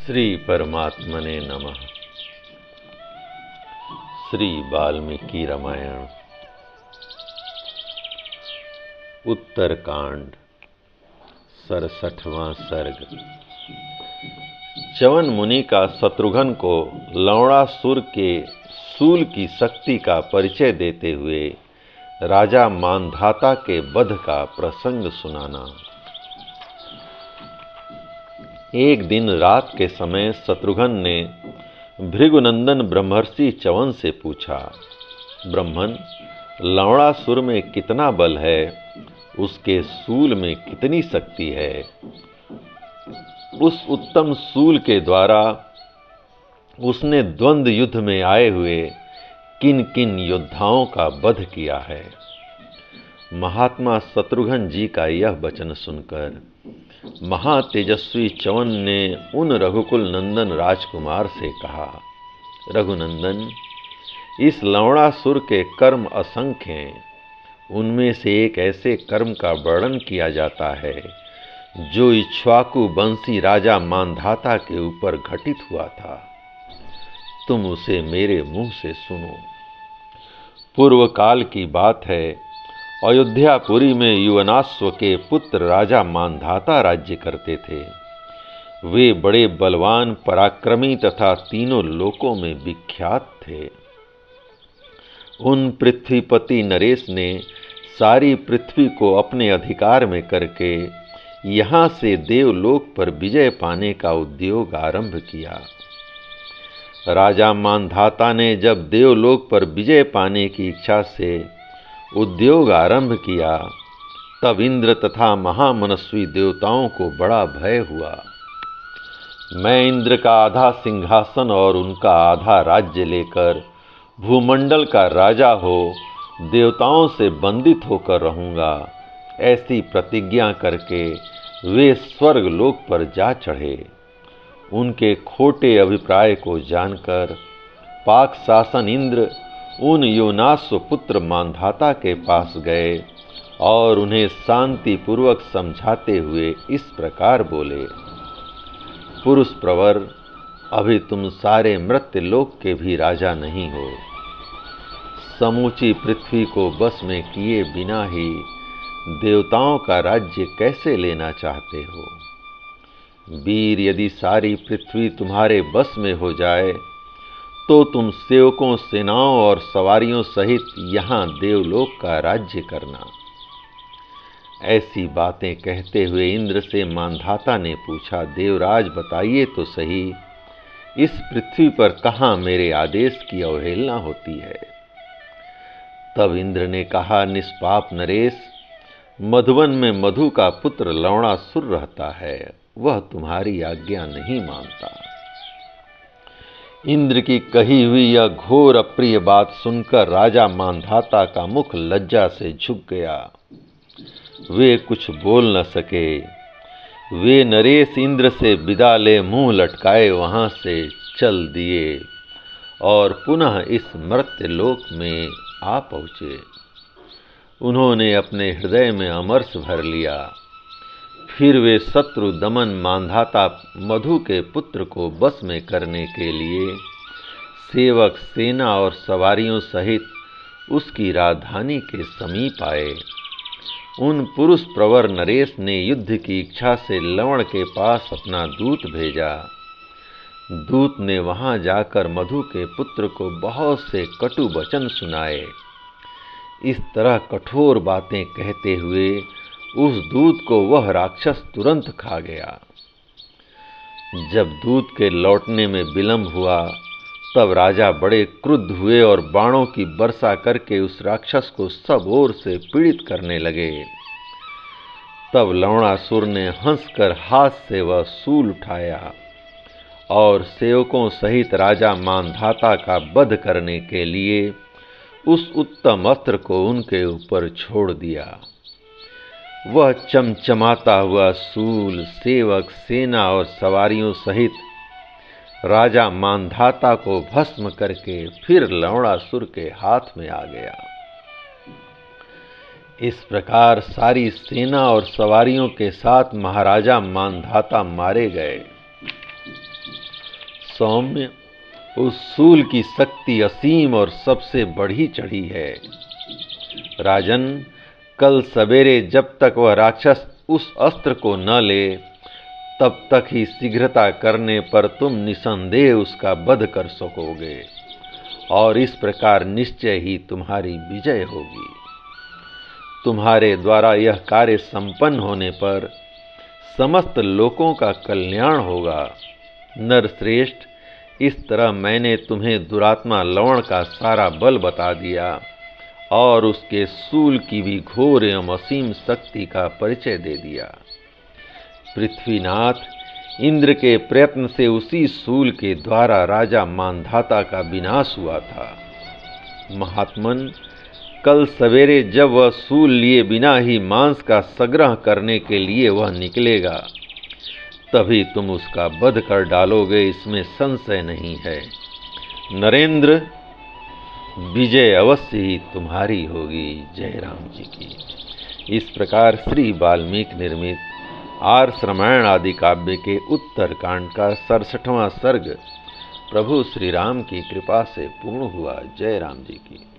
श्री परमात्मने नमः। श्री वाल्मीकि रामायण उत्तरकांड 67वां सर्ग। च्यवन मुनि का शत्रुघ्न को लवणासुर के शूल की शक्ति का परिचय देते हुए राजा मांधाता के वध का प्रसंग सुनाना। एक दिन रात के समय शत्रुघ्न ने भृगुनंदन ब्रह्मर्षि च्यवन से पूछा, ब्रह्मन, लवणासुर में कितना बल है, उसके शूल में कितनी शक्ति है? उस उत्तम शूल के द्वारा उसने द्वंद्व युद्ध में आए हुए किन किन योद्धाओं का वध किया है? महात्मा शत्रुघ्न जी का यह वचन सुनकर महातेजस्वी च्यवन ने उन रघुकुल नंदन राजकुमार से कहा, रघुनंदन, इस लवणासुर के कर्म असंख्य हैं। उनमें से एक ऐसे कर्म का वर्णन किया जाता है जो इक्ष्वाकु वंशी राजा मांधाता के ऊपर घटित हुआ था। तुम उसे मेरे मुंह से सुनो। पूर्व काल की बात है। अयोध्यापुरी में युवनाश्व के पुत्र राजा मांधाता राज्य करते थे। वे बड़े बलवान, पराक्रमी तथा तीनों लोकों में विख्यात थे। उन पृथ्वीपति नरेश ने सारी पृथ्वी को अपने अधिकार में करके यहाँ से देवलोक पर विजय पाने का उद्योग आरंभ किया। राजा मांधाता ने जब देवलोक पर विजय पाने की इच्छा से उद्योग आरंभ किया, तब इंद्र तथा महामनस्वी देवताओं को बड़ा भय हुआ। मैं इंद्र का आधा सिंहासन और उनका आधा राज्य लेकर भूमंडल का राजा हो देवताओं से बंदित होकर रहूंगा, ऐसी प्रतिज्ञा करके वे स्वर्ग लोक पर जा चढ़े। उनके खोटे अभिप्राय को जानकर पाक शासन इंद्र उन युवनाश्व पुत्र मांधाता के पास गए और उन्हें शांति पूर्वक समझाते हुए इस प्रकार बोले, पुरुष प्रवर, अभी तुम सारे मृत्युलोक के भी राजा नहीं हो। समूची पृथ्वी को बस में किए बिना ही देवताओं का राज्य कैसे लेना चाहते हो? वीर, यदि सारी पृथ्वी तुम्हारे बस में हो जाए तो तुम सेवकों, सेनाओं और सवारियों सहित यहाँ देवलोक का राज्य करना। ऐसी बातें कहते हुए इंद्र से मांधाता ने पूछा, देवराज, बताइए तो सही, इस पृथ्वी पर कहाँ मेरे आदेश की अवहेलना होती है? तब इंद्र ने कहा, निष्पाप नरेश, मधुवन में मधु का पुत्र लवणासुर रहता है, वह तुम्हारी आज्ञा नहीं मानता। इंद्र की कही हुई यह घोर अप्रिय बात सुनकर राजा मांधाता का मुख लज्जा से झुक गया। वे कुछ बोल न सके। वे नरेश इंद्र से विदा ले मुंह लटकाए वहां से चल दिए और पुनः इस मर्त्यलोक में आ पहुंचे। उन्होंने अपने हृदय में अमर्ष भर लिया। फिर वे शत्रु दमन मांधाता मधु के पुत्र को वश में करने के लिए सेवक, सेना और सवारियों सहित उसकी राजधानी के समीप आए। उन पुरुष प्रवर नरेश ने युद्ध की इच्छा से लवण के पास अपना दूत भेजा। दूत ने वहां जाकर मधु के पुत्र को बहुत से कटु वचन सुनाए। इस तरह कठोर बातें कहते हुए उस दूत को वह राक्षस तुरंत खा गया। जब दूत के लौटने में विलंब हुआ, तब राजा बड़े क्रुद्ध हुए और बाणों की वर्षा करके उस राक्षस को सब ओर से पीड़ित करने लगे। तब लवणासुर ने हंसकर हाथ से वह शूल उठाया और सेवकों सहित राजा मांधाता का वध करने के लिए उस उत्तम अस्त्र को उनके ऊपर छोड़ दिया। वह चमचमाता हुआ शूल सेवक, सेना और सवारियों सहित राजा मांधाता को भस्म करके फिर लवणासुर के हाथ में आ गया। इस प्रकार सारी सेना और सवारियों के साथ महाराजा मांधाता मारे गए। सौम्य, उस शूल की शक्ति असीम और सबसे बढ़ी चढ़ी है। राजन, कल सवेरे जब तक वह राक्षस उस अस्त्र को न ले, तब तक ही शीघ्रता करने पर तुम निसंदेह उसका वध कर सकोगे और इस प्रकार निश्चय ही तुम्हारी विजय होगी। तुम्हारे द्वारा यह कार्य संपन्न होने पर समस्त लोकों का कल्याण होगा। नरश्रेष्ठ, इस तरह मैंने तुम्हें दुरात्मा लवण का सारा बल बता दिया और उसके शूल की भी घोर एवं असीम शक्ति का परिचय दे दिया। पृथ्वीनाथ, इंद्र के प्रयत्न से उसी शूल के द्वारा राजा मांधाता का विनाश हुआ था। महात्मन, कल सवेरे जब वह शूल लिए बिना ही मांस का संग्रह करने के लिए वह निकलेगा, तभी तुम उसका वध कर डालोगे, इसमें संशय नहीं है। नरेंद्र, विजय अवश्य ही तुम्हारी होगी। जय राम जी की। इस प्रकार श्री वाल्मीकि निर्मित आर्ष रामायण आदि काव्य के उत्तर कांड का 67वां सर्ग प्रभु श्री राम की कृपा से पूर्ण हुआ। जय राम जी की।